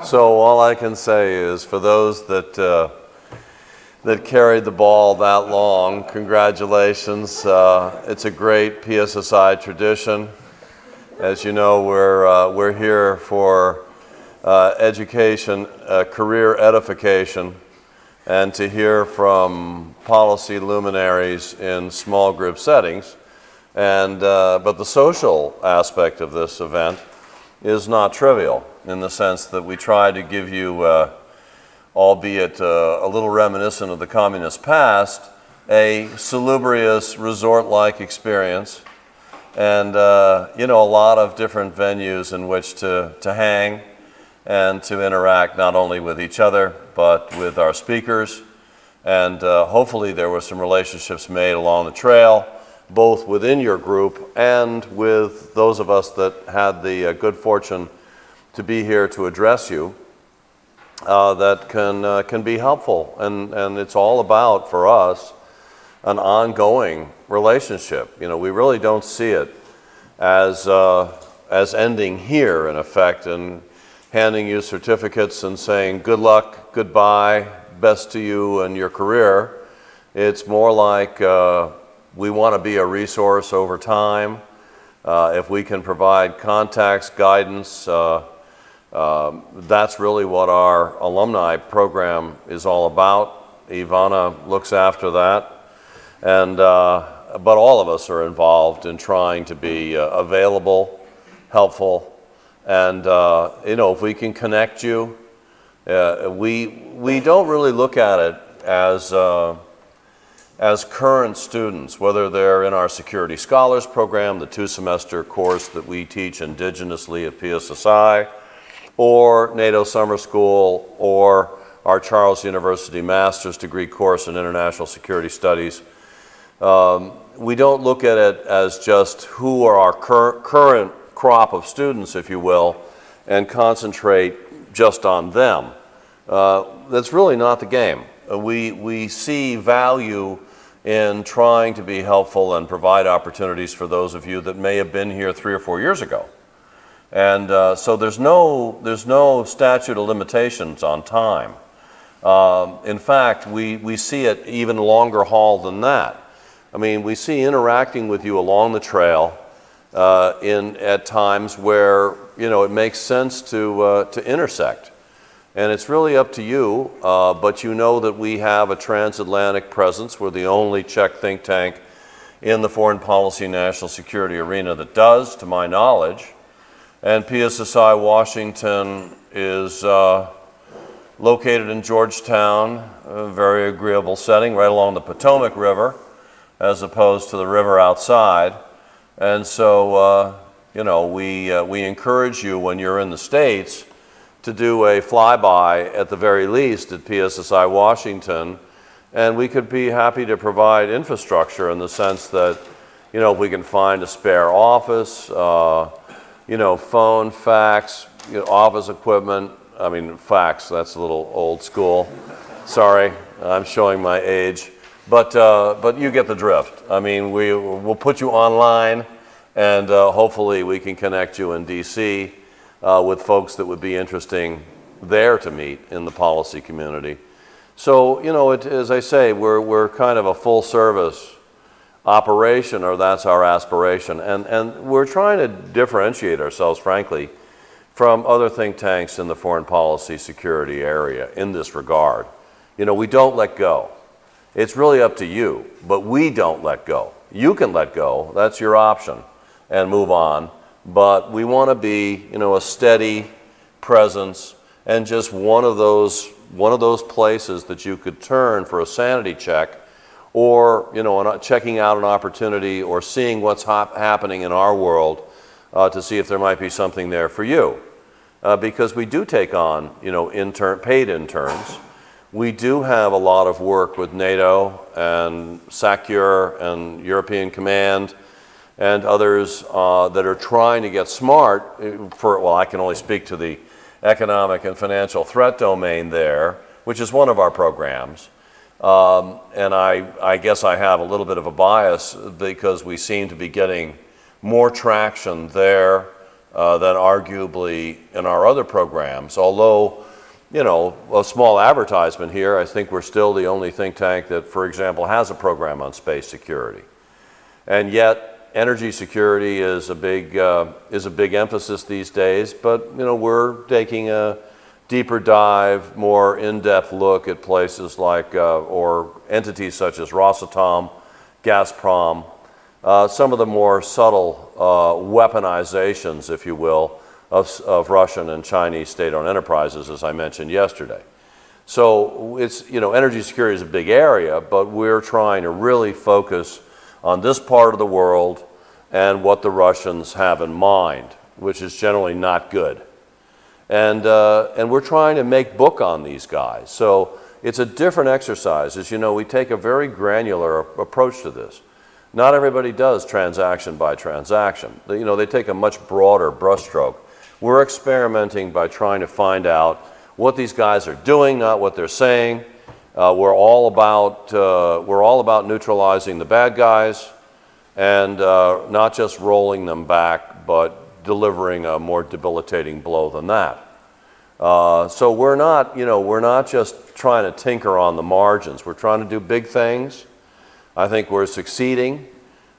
So all I can say is for those that that carried the ball that long, congratulations. It's a great PSSI tradition. As you know, we're here for education, career edification, and to hear from policy luminaries in small group settings. And but the social aspect of this event is not trivial in the sense that we try to give you, albeit a little reminiscent of the communist past, a salubrious resort-like experience, and you know, a lot of different venues in which to hang and to interact not only with each other but with our speakers. And hopefully there were some relationships made along the trail, both within your group and with those of us that had the good fortune to be here to address you, that can be helpful. And it's all about, for us, an ongoing relationship. You know, we really don't see it as ending here, in effect, and handing you certificates and saying good luck, goodbye, best to you and your career. It's more like we want to be a resource over time. If we can provide contacts, guidance, that's really what our alumni program is all about. Ivana looks after that. And, but all of us are involved in trying to be available, helpful, and you know, if we can connect you, we don't really look at it as current students, whether they're in our Security Scholars Program, the 2-semester course that we teach indigenously at PSSI, or NATO Summer School, or our Charles University Master's Degree course in International Security Studies. We don't look at it as just who are our current crop of students, if you will, and concentrate just on them. That's really not the game. We see value in trying to be helpful and provide opportunities for those of you that may have been here 3 or 4 years ago. And so there's no statute of limitations on time. In fact, we see it even longer haul than that. I mean, we see interacting with you along the trail at times where, you know, it makes sense to intersect. And it's really up to you, but you know that we have a transatlantic presence. We're the only Czech think tank in the foreign policy national security arena that does, to my knowledge. And PSSI Washington is located in Georgetown, a very agreeable setting, right along the Potomac River, as opposed to the river outside. And so, you know, we encourage you when you're in the States to do a flyby at the very least at PSSI Washington, and we could be happy to provide infrastructure in the sense that, you know, if we can find a spare office, you know, phone, fax, you know, office equipment. I mean, fax, that's a little old school. Sorry, I'm showing my age. But you get the drift. I mean, we'll put you online, and hopefully we can connect you in DC with folks that would be interesting there to meet in the policy community. So, you know, as I say, we're kind of a full service operation, or that's our aspiration. And we're trying to differentiate ourselves, frankly, from other think tanks in the foreign policy security area in this regard. You know, we don't let go. It's really up to you, but we don't let go. You can let go, that's your option, and move on. But we want to be, you know, a steady presence and just one of those places that you could turn for a sanity check, or, you know, checking out an opportunity or seeing what's happening in our world to see if there might be something there for you. Because we do take on, you know, paid interns. We do have a lot of work with NATO and SACEUR and European Command and others that are trying to get smart for, well, I can only speak to the economic and financial threat domain there, which is one of our programs. And I guess I have a little bit of a bias because we seem to be getting more traction there than arguably in our other programs. Although, you know, a small advertisement here, I think we're still the only think tank that, for example, has a program on space security. And yet, energy security is a big emphasis these days, but, you know, we're taking a deeper dive, more in-depth look at places like, or entities such as Rosatom, Gazprom, some of the more subtle weaponizations, if you will, of Russian and Chinese state-owned enterprises, as I mentioned yesterday. So it's, you know, energy security is a big area, but we're trying to really focus on this part of the world and what the Russians have in mind, which is generally not good. And we're trying to make book on these guys. So it's a different exercise. As you know, we take a very granular approach to this. Not everybody does transaction by transaction. You know, they take a much broader brushstroke. We're experimenting by trying to find out what these guys are doing, not what they're saying. We're all about neutralizing the bad guys and not just rolling them back, but delivering a more debilitating blow than that. So we're not, you know, we're not just trying to tinker on the margins. We're trying to do big things. I think we're succeeding.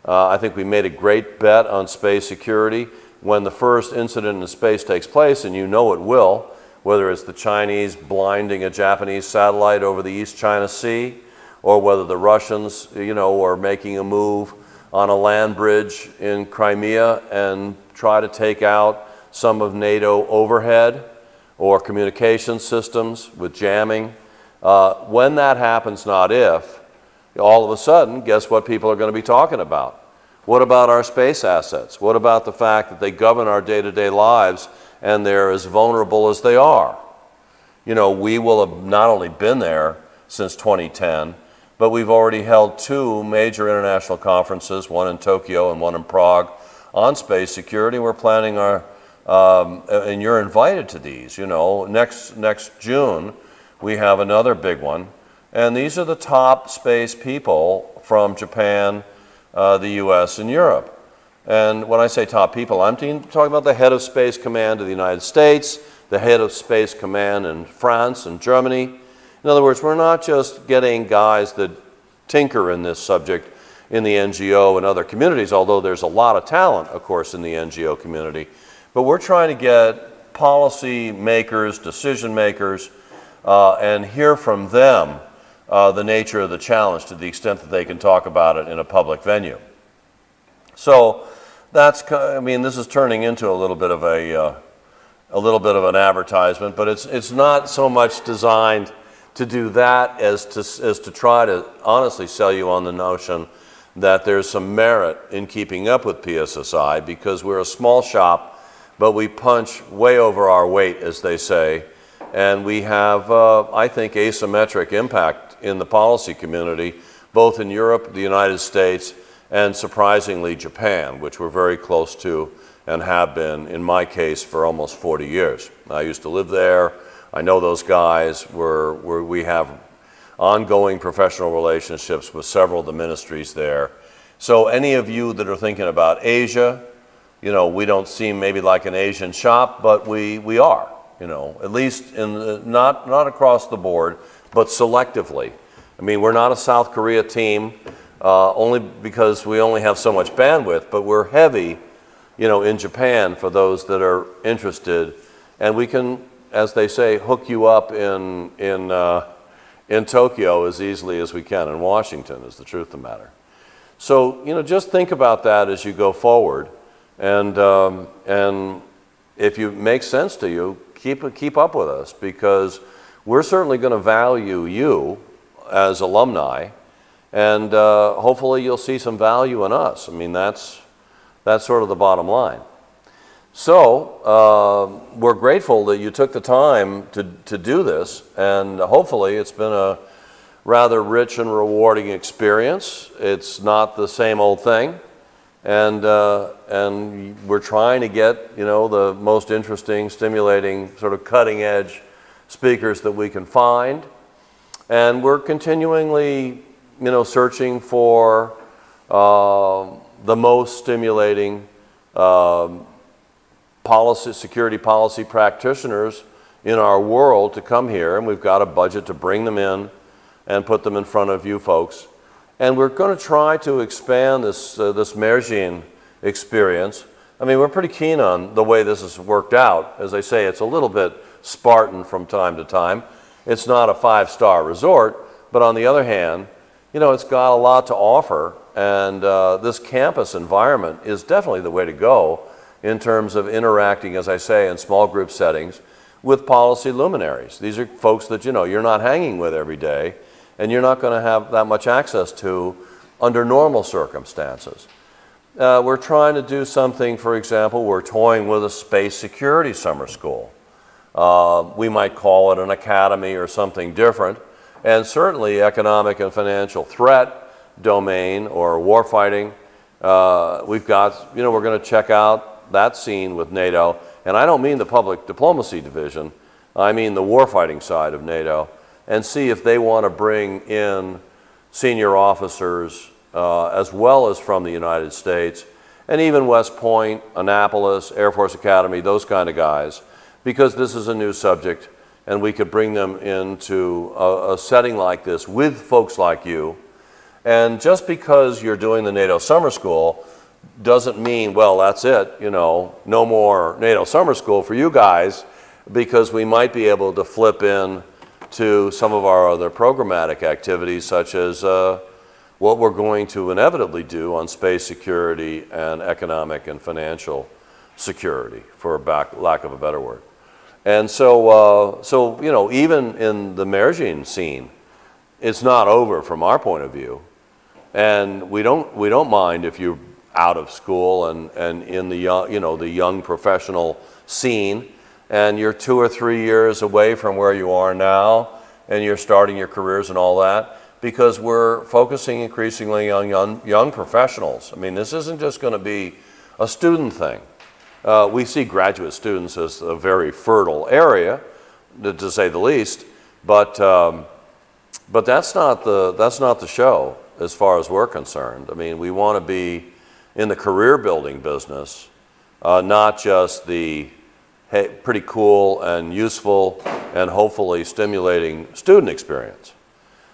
I think we made a great bet on space security. When the first incident in space takes place, and you know it will, whether it's the Chinese blinding a Japanese satellite over the East China Sea, or whether the Russians, you know, are making a move on a land bridge in Crimea and try to take out some of NATO overhead or communication systems with jamming. When that happens, not if, all of a sudden, guess what people are going to be talking about? What about our space assets? What about the fact that they govern our day-to-day lives and they're as vulnerable as they are? You know, we will have not only been there since 2010, but we've already held 2 major international conferences, one in Tokyo and one in Prague, on space security. We're planning our, and you're invited to these, you know, next June, we have another big one. And these are the top space people from Japan, the US, and Europe. And when I say top people, I'm talking about the head of Space Command of the United States, the head of Space Command in France and Germany. In other words, we're not just getting guys that tinker in this subject in the NGO and other communities, although there's a lot of talent, of course, in the NGO community. But we're trying to get policy makers, decision makers, and hear from them the nature of the challenge to the extent that they can talk about it in a public venue. So that's, I mean, this is turning into a little bit of an advertisement, but it's not so much designed to do that as to try to honestly sell you on the notion that there's some merit in keeping up with PSSI, because we're a small shop, but we punch way over our weight, as they say, and we have, I think, asymmetric impact in the policy community, both in Europe, the United States, and surprisingly Japan, which we're very close to and have been, in my case, for almost 40 years. I used to live there. I know those guys. We have ongoing professional relationships with several of the ministries there. So any of you that are thinking about Asia, you know, we don't seem maybe like an Asian shop, but we are, you know, at least in the, not across the board, but selectively. I mean, we're not a South Korea team, only because we only have so much bandwidth, but we're heavy, you know, in Japan for those that are interested. And we can, as they say, hook you up in Tokyo as easily as we can in Washington, is the truth of the matter. So, you know, just think about that as you go forward. And if it makes sense to you, keep up with us, because we're certainly going to value you as alumni, and hopefully you'll see some value in us. I mean, that's sort of the bottom line. So we're grateful that you took the time to do this, and hopefully it's been a rather rich and rewarding experience. It's not the same old thing, and we're trying to get, you know, the most interesting, stimulating, sort of cutting-edge speakers that we can find, and we're continually, you know, searching for the most stimulating security policy practitioners in our world to come here, and we've got a budget to bring them in and put them in front of you folks. And we're going to try to expand this Mergine experience. I mean, we're pretty keen on the way this has worked out. As I say, it's a little bit Spartan from time to time. It's not a five-star resort, but on the other hand, you know, it's got a lot to offer, and this campus environment is definitely the way to go in terms of interacting, as I say, in small group settings with policy luminaries. These are folks that, you know, you're not hanging with every day, and you're not going to have that much access to under normal circumstances. We're trying to do something, for example, we're toying with a space security summer school. We might call it an academy or something different, and certainly economic and financial threat domain or warfighting. We've got, you know, we're going to check out that scene with NATO, and I don't mean the public diplomacy division, I mean the warfighting side of NATO, and see if they want to bring in senior officers as well as from the United States, and even West Point, Annapolis, Air Force Academy, those kind of guys, because this is a new subject, and we could bring them into a setting like this with folks like you. And just because you're doing the NATO summer school doesn't mean, well, that's it, you know, no more NATO summer school for you guys, because we might be able to flip in to some of our other programmatic activities, such as what we're going to inevitably do on space security and economic and financial security, for lack of a better word. And so, you know, even in the Mergine scene, it's not over from our point of view. And we don't mind if you're out of school and in the young, you know, the young professional scene, and you're 2 or 3 years away from where you are now, and you're starting your careers and all that, because we're focusing increasingly on young professionals. I mean, this isn't just going to be a student thing. We see graduate students as a very fertile area, to say the least, but that's not the show as far as we're concerned. I mean, we want to be in the career building business, not just the hey, pretty cool and useful and hopefully stimulating student experience.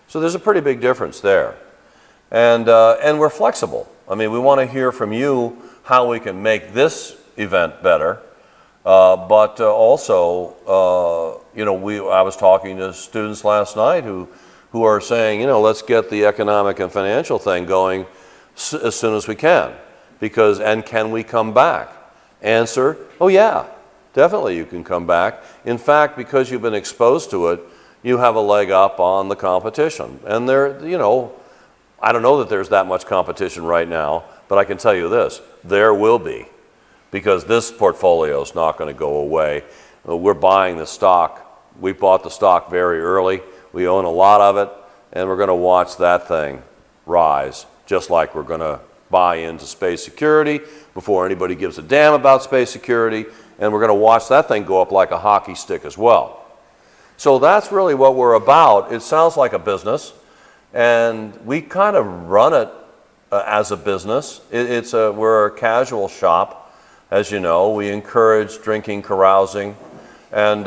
So there's a pretty big difference there. And we're flexible. I mean, we want to hear from you how we can make this event better, but also, you know, I was talking to students last night who are saying, you know, let's get the economic and financial thing going as soon as we can, because, and can we come back? Answer, oh yeah, definitely you can come back. In fact, because you've been exposed to it, you have a leg up on the competition. And there, you know, I don't know that there's that much competition right now, but I can tell you this, there will be, because this portfolio is not going to go away. We're buying the stock. We bought the stock very early. We own a lot of it, and we're going to watch that thing rise, just like we're going to buy into space security before anybody gives a damn about space security, and we're going to watch that thing go up like a hockey stick as well. So that's really what we're about. It sounds like a business, and we kind of run it as a business. We're a casual shop, as you know. We encourage drinking, carousing, and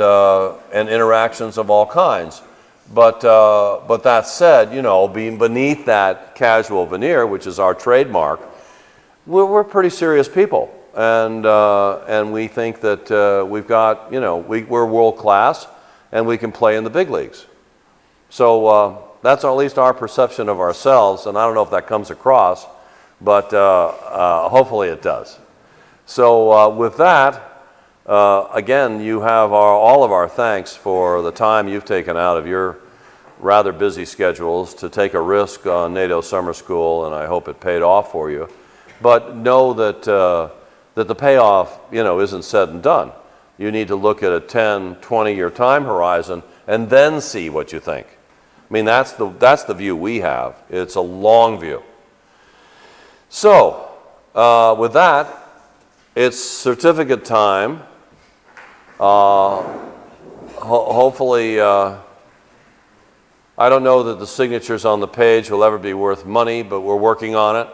interactions of all kinds. But that said, you know, being beneath that casual veneer, which is our trademark, we're pretty serious people, and we think that we've got, you know, we're world class, and we can play in the big leagues. So that's at least our perception of ourselves, and I don't know if that comes across, but hopefully it does. So with that, again, you have all of our thanks for the time you've taken out of your rather busy schedules to take a risk on NATO Summer School, and I hope it paid off for you. But know that, that the payoff, you know, isn't said and done. You need to look at a 10, 20-year time horizon and then see what you think. I mean, that's the view we have. It's a long view. So, with that, it's certificate time. Hopefully, I don't know that the signatures on the page will ever be worth money, but we're working on it.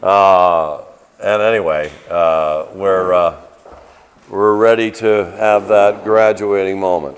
And anyway, we're ready to have that graduating moment.